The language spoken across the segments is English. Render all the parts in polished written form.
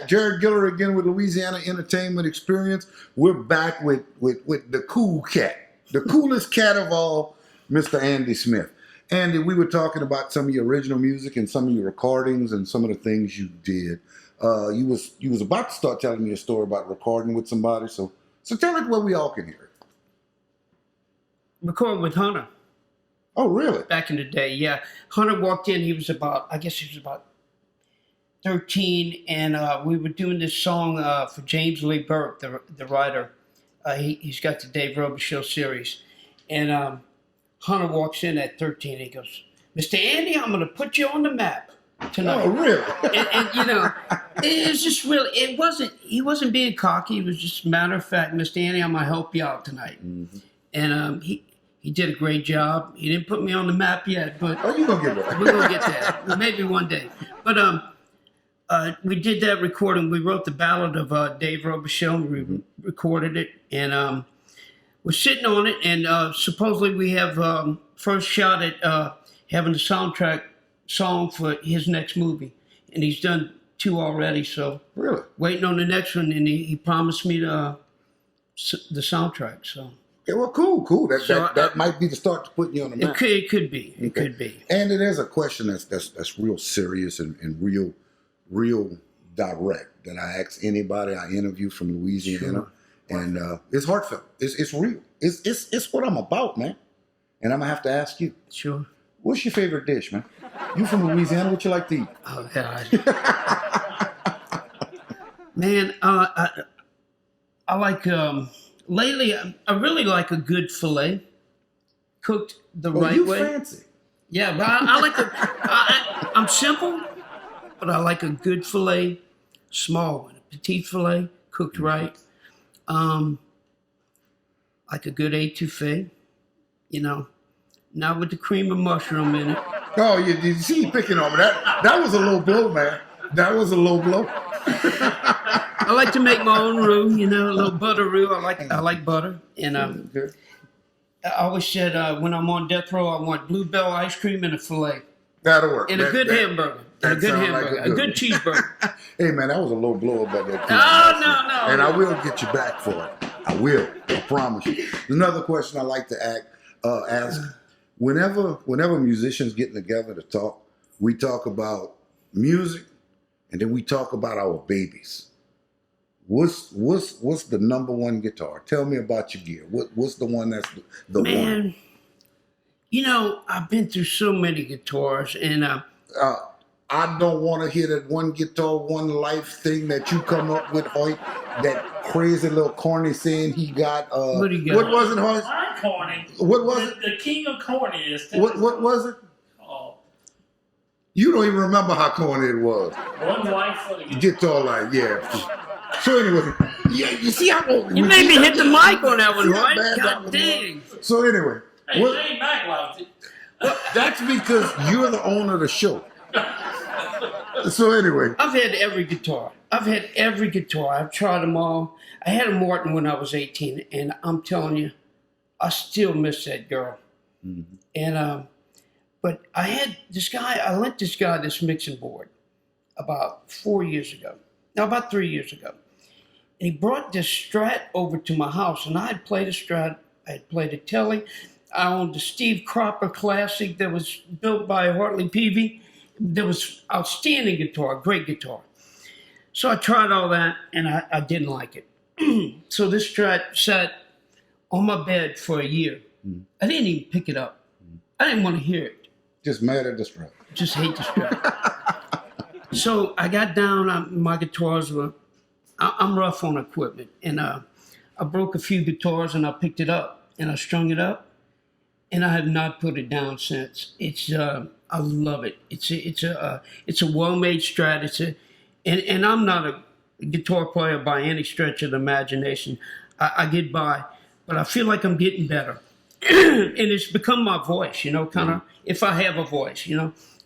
Jared Giller again with Louisiana Entertainment Experience. We're back with the cool cat, the coolest cat of all, Mr. Andy Smith. Andy, we were talking about some of your original music and some of your recordings and some of the things you did. You was about to start telling me a story about recording with somebody, so tell it where we all can hear it. Recording with Hunter. Oh, really? Back in the day, yeah. Hunter walked in. He was about 13, and we were doing this song for James Lee Burke, the writer. He's got the Dave Robichaux series. And Hunter walks in at 13, and he goes, "Mr. Andy, I'm going to put you on the map tonight." Oh, really? and you know, it was just really, he wasn't being cocky. It was just a matter of fact, "Mr. Andy, I'm going to help you out tonight." Mm-hmm. And he did a great job. He didn't put me on the map yet, but you're going to get that. We're going to get that. Maybe one day. But we did that recording. We wrote the ballad of Dave Robichaux. We recorded it, and we're sitting on it. And supposedly we have first shot at having the soundtrack song for his next movie, and he's done 2 already. So really waiting on the next one, and he promised me the soundtrack. So. Okay, well, cool. That might be the start to putting you on the map. It could be. It could be. And there's a question that's real serious and real direct that I ask anybody I interview from Louisiana, and it's heartfelt. It's real. It's what I'm about, man. And I'm gonna have to ask you. Sure. What's your favorite dish, man? You from Louisiana? What you like to eat? Oh God. Man, I like. Lately, I really like a good filet, cooked the right way. Fancy. Yeah, but I like I'm simple, but I like a good filet, small one, a petite filet, cooked right. Like a good étouffée, not with the cream of mushroom in it. Oh, you see, you picking on me. That was a low blow, man. That was a low blow. I like to make my own roux, a little butter roux. I like butter, and I always said when I'm on death row, I want Bluebell ice cream and a filet. That'll work. And a good hamburger. A good cheeseburger. Hey man, that was a low blow about that. No. And I will get you back for it. I will. I promise you. Another question I like to ask: whenever musicians get together to talk, we talk about music, and then we talk about our babies. What's the number one guitar? Tell me about your gear. What's the one that's the one? Man, I've been through so many guitars, and I don't want to hear that one guitar, one life thing that you come up with, Hoyt. That crazy little corny saying he got. What do you got? What was it, Hoyt? I'm corny. What was it? The king of corny is. What was it? Oh. You don't even remember how corny it was. One life for the guitar line, yeah. So anyway, yeah, you see how you made me hit the mic on that one, right? God dang. So anyway, hey, Jay Mack loved it. That's because you're the owner of the show. So anyway, I've had every guitar. I've tried them all. I had a Martin when I was 18, and I'm telling you, I still miss that girl. Mm-hmm. And but I had this guy. I lent this guy this mixing board about 4 years ago. No, about 3 years ago. And he brought this Strat over to my house, and I had played a Strat. I had played a Telly. I owned the Steve Cropper Classic that was built by Hartley Peavy. That was outstanding guitar, great guitar. So I tried all that, and I didn't like it. So this Strat sat on my bed for a year. Mm. I didn't even pick it up. I didn't want to hear it. Just mad at the Strat. Just hate the Strat. So I got down. My guitars were. I'm rough on equipment, and I broke a few guitars, and I picked it up, and I strung it up, and I have not put it down since. It's I love it. It's a well-made Strat. And I'm not a guitar player by any stretch of the imagination. I get by, but I feel like I'm getting better, and it's become my voice. Kind of if I have a voice.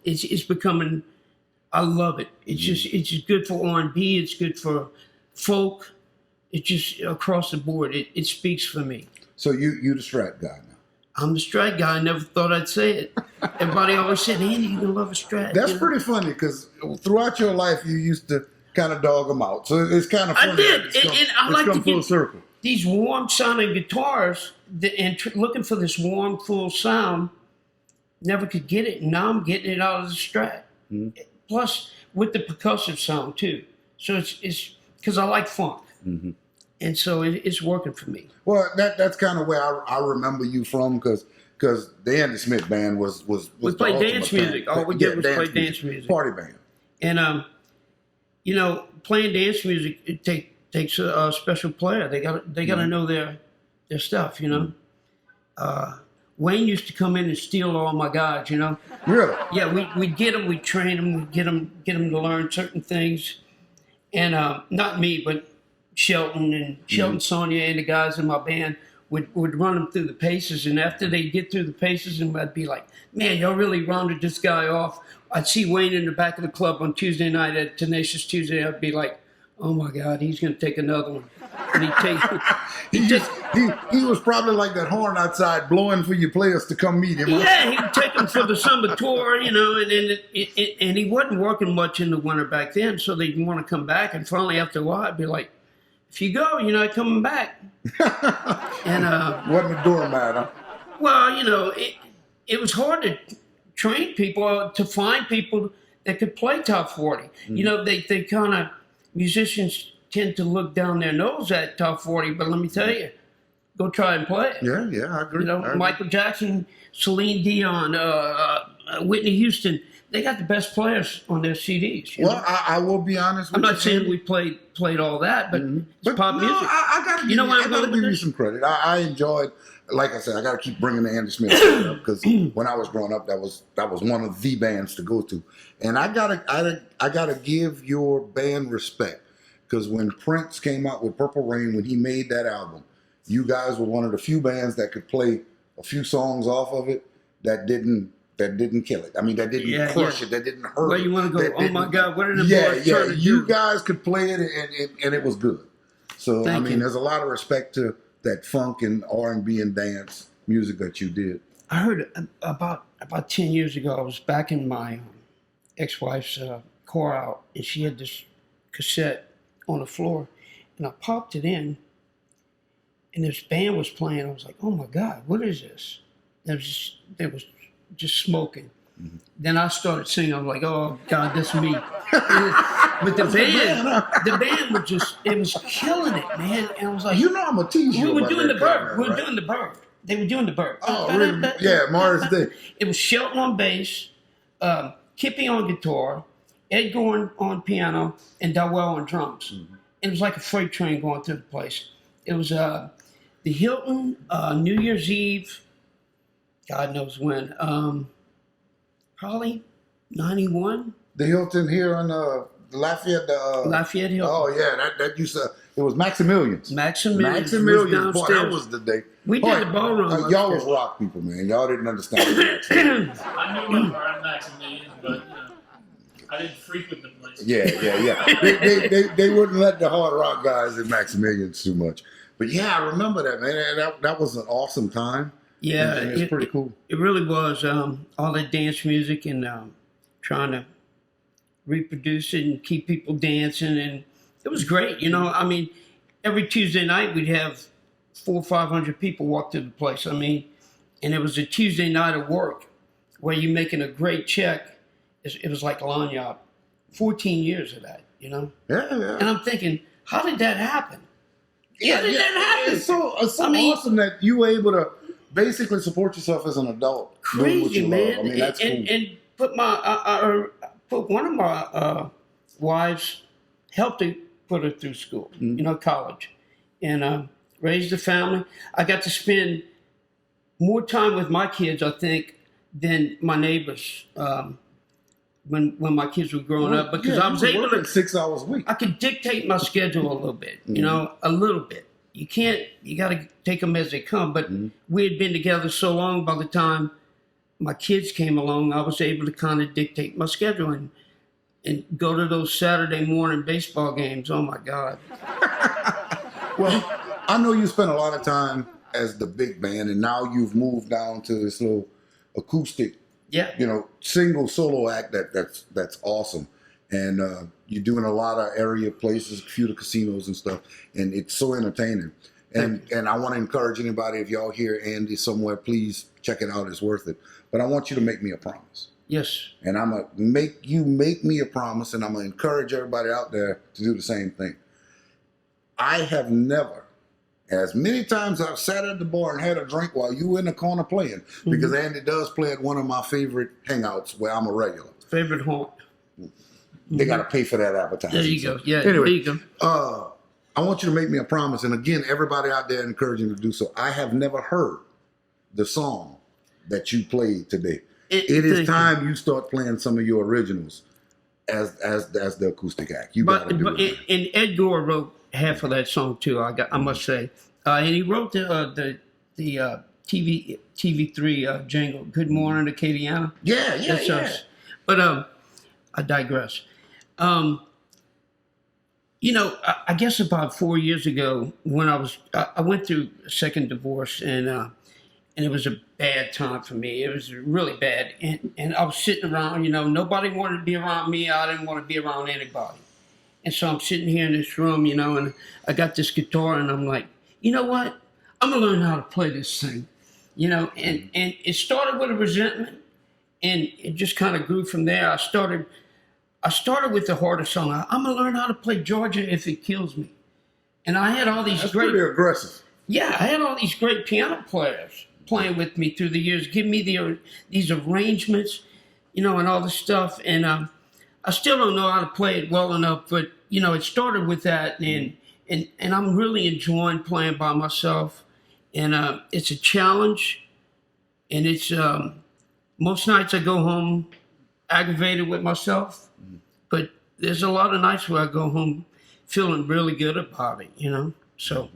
It's becoming. I love it. It's just good for R&B. It's good for folk. It's just across the board. It speaks for me. So you the Strat guy now. I'm the Strat guy. I never thought I'd say it. Everybody always said, Andy, you're going to love a Strat. That's pretty funny because throughout your life you used to kind of dog them out. So it's kind of funny. I did, It's and I it's like to come full get circle. these warm sounding guitars and looking for this warm, full sound. Never could get it. Now I'm getting it out of the Strat. Mm-hmm. Plus with the percussive sound too. So it's because I like funk, Mm-hmm. and so it's working for me. Well, that's kind of where I remember you from, because the Andy Smith band was We the played ultimate dance thing. music. All we did was play dance music. Party band. And you know, playing dance music it takes a special player. They got to know their stuff. You know, Wayne used to come in and steal all my guys. You know, Really? yeah, we'd get them, we'd train them, we'd get them to learn certain things, and not me, but Shelton, Sonia, and the guys in my band would run them through the paces, and after they get through the paces, and I'd be like, man, y'all really rounded this guy off. I'd see Wayne in the back of the club on Tuesday night at Tenacious Tuesday. I'd be like, oh my God, he's going to take another one. And He was probably like that horn outside blowing for your players to come meet him. Huh? yeah, he'd take them for the summer tour, you know, and then and he wasn't working much in the winter back then, so they'd want to come back. And finally, after a while, I'd be like, if you go, you're not coming back. And Wasn't a doormat, huh? well, you know, it was hard to train people, to find people that could play top 40. You know, they kind of, musicians tend to look down their nose at top 40, but let me tell you, go try and play it. Yeah, I agree. You know, I agree. Michael Jackson, Celine Dion, Whitney Houston, they got the best players on their CDs. You Well, know? I will be honest with I'm you. not saying we played all that, but it's pop no, music. I gotta You know where I'm I going gotta with give you this? some credit. I enjoyed, like I said, I gotta keep bringing the Andy Smith band up, because when I was growing up, that was one of the bands to go to, and I gotta give your band respect, because when Prince came out with Purple Rain, when he made that album, you guys were one of the few bands that could play a few songs off of it that didn't kill it. I mean, that didn't crush it. That didn't hurt. Where you want to go? Oh my God! What are the boys yeah. trying to You do? guys could play it, and it was good. So Thank I mean, you. there's a lot of respect to that funk and R&B and dance music that you did. I heard about 10 years ago. I was back in my ex-wife's car out, and she had this cassette on the floor, and I popped it in, and this band was playing. I was like, "Oh my God, what is this?" There was just smoking. Mm-hmm. Then I started singing. I was like, "Oh God, that's me." But the band it was killing it, man. And I was like, You know, I'm a tease you. we were about doing the that bird. comment, We were right? doing the bird. They were doing the bird. Oh, really? Yeah, Morris Day. It was Shelton on bass, Kippy on guitar, Ed Gorn on piano, and Dowell on drums. Mm-hmm. It was like a freight train going through the place. It was the Hilton, New Year's Eve, God knows when, probably 91. The Hilton here on Lafayette. Lafayette Hilton. Oh yeah, that used to. It was Maximilians. Maximilians was Maximilians. Boy, that downstairs. was the day. We did the ballroom Y'all was upstairs. rock people, man. Y'all didn't understand Maximilians. I knew them around Maximilian, but you know, I didn't frequent the place. Yeah. They wouldn't let the hard rock guys in Maximilians too much. But yeah, I remember that, man. And that was an awesome time. Yeah, And it's pretty cool. It really was. All that dance music and trying to reproduce it and keep people dancing, and it was great. You know, I mean, every Tuesday night we'd have 400 or 500 people walk through the place. I mean, and it was a Tuesday night of work where you're making a great check. It was like lanyard. 14 years of that, you know. Yeah. And I'm thinking, how did that happen? How did that happen? It's so I mean, awesome that you were able to basically support yourself as an adult. doing what Crazy, you man. love. I mean, that's cool. And put one of my wives, helped to put her through school, you know, college, and raised a family. I got to spend more time with my kids, I think, than my neighbors when my kids were growing up, because I was able to. 6 hours a week. I could dictate my schedule a little bit, you know, a little bit. You got to take them as they come. But we had been together so long, by the time my kids came along, I was able to kind of dictate my schedule and go to those Saturday morning baseball games. Oh, my God. Well, I know you spent a lot of time as the big band, and now you've moved down to this little acoustic, Yeah. you know, single solo act that's awesome. and you're doing a lot of area places, a few of the casinos and stuff, and it's so entertaining. And I want to encourage anybody, if y'all hear Andy somewhere, please check it out. It's worth it. But I want you to make me a promise. Yes. And I'm going to make me a promise, and I'm going to encourage everybody out there to do the same thing. I have never, as many times I've sat at the bar and had a drink while you were in the corner playing, because Andy does play at one of my favorite hangouts where I'm a regular. Favorite haunt. They got to pay for that advertising. There you go. Yeah, anyway, there you go. I want you to make me a promise. And again, everybody out there, encouraging you to do so. I have never heard the song that you played today. It is time you start playing some of your originals as the acoustic act. You got to do it. And Ed Gore wrote half of that song too. I must say, and he wrote the TV3 jingle, "Good Morning, Acadiana." Yeah. But I digress. I guess about 4 years ago, when I went through a second divorce, and it was a bad time for me. It was really bad, and I was sitting around. Nobody wanted to be around me. I didn't want to be around anybody, and so I'm sitting here in this room, and I got this guitar, and I'm like, you know what? I'm gonna learn how to play this thing, and it started with a resentment, and it just kind of grew from there. I started with the harder song. I'm gonna learn how to play Georgia If It Kills Me, and I had all these That's great. pretty aggressive. Yeah, I had all these great piano players playing with me through the years, give me these arrangements, and all this stuff. And I still don't know how to play it well enough, but it started with that, and I'm really enjoying playing by myself, and it's a challenge, and it's most nights I go home aggravated with myself, but there's a lot of nights where I go home feeling really good about it, so.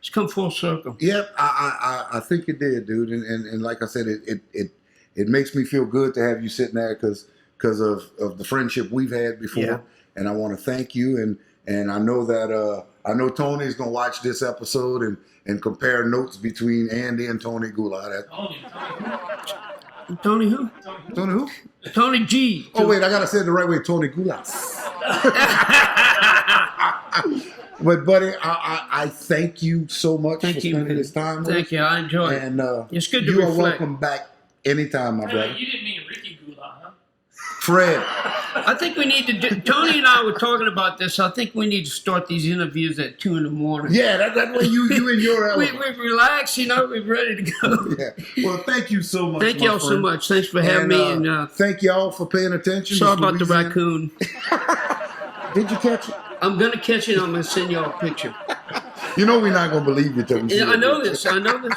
It's come full circle. Yep, I think it did, dude. And like I said, it makes me feel good to have you sitting there because of the friendship we've had before. Yeah. And I want to thank you. And I know that Tony's gonna watch this episode and compare notes between Andy and Tony Goulart. Tony who? Tony who? Tony G. Oh wait, I gotta say it the right way. Tony Goulart. But buddy, I thank you so much for spending this time with us. Thank you. I enjoy it. And it's good to you reflect. are welcome back anytime, my brother. You didn't mean Ricky Goulart, huh? Fred. I think we need to do, Tony and I were talking about this. I think we need to start these interviews at 2 a.m. Yeah, that way you and your we element. relax, we're ready to go. Yeah. Well, thank you so much. Thank y'all so much. Thanks for having me. And thank y'all for paying attention. Sorry This about the Louisiana- raccoon. Did you catch it? I'm going to catch it. I'm going to send y'all a picture. You know we're not going to believe you till we see I it. know this. I know.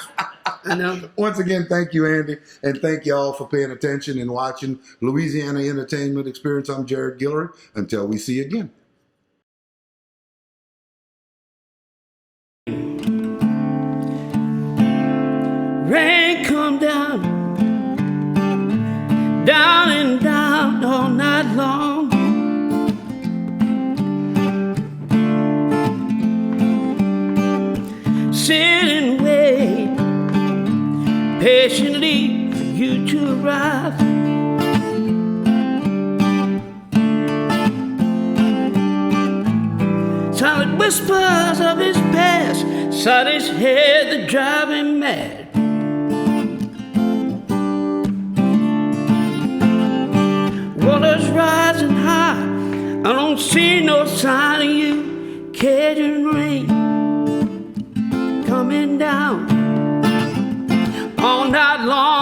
Once again, thank you, Andy. And thank y'all for paying attention and watching Louisiana Entertainment Experience. I'm Jared Guillory. Until we see you again. Rain come down, down and down all night long. Sit and wait patiently for you to arrive. Silent whispers of his past, inside his head that drive him mad. Water's rising high, I don't see no sign of you. Cajun rain coming down all night long.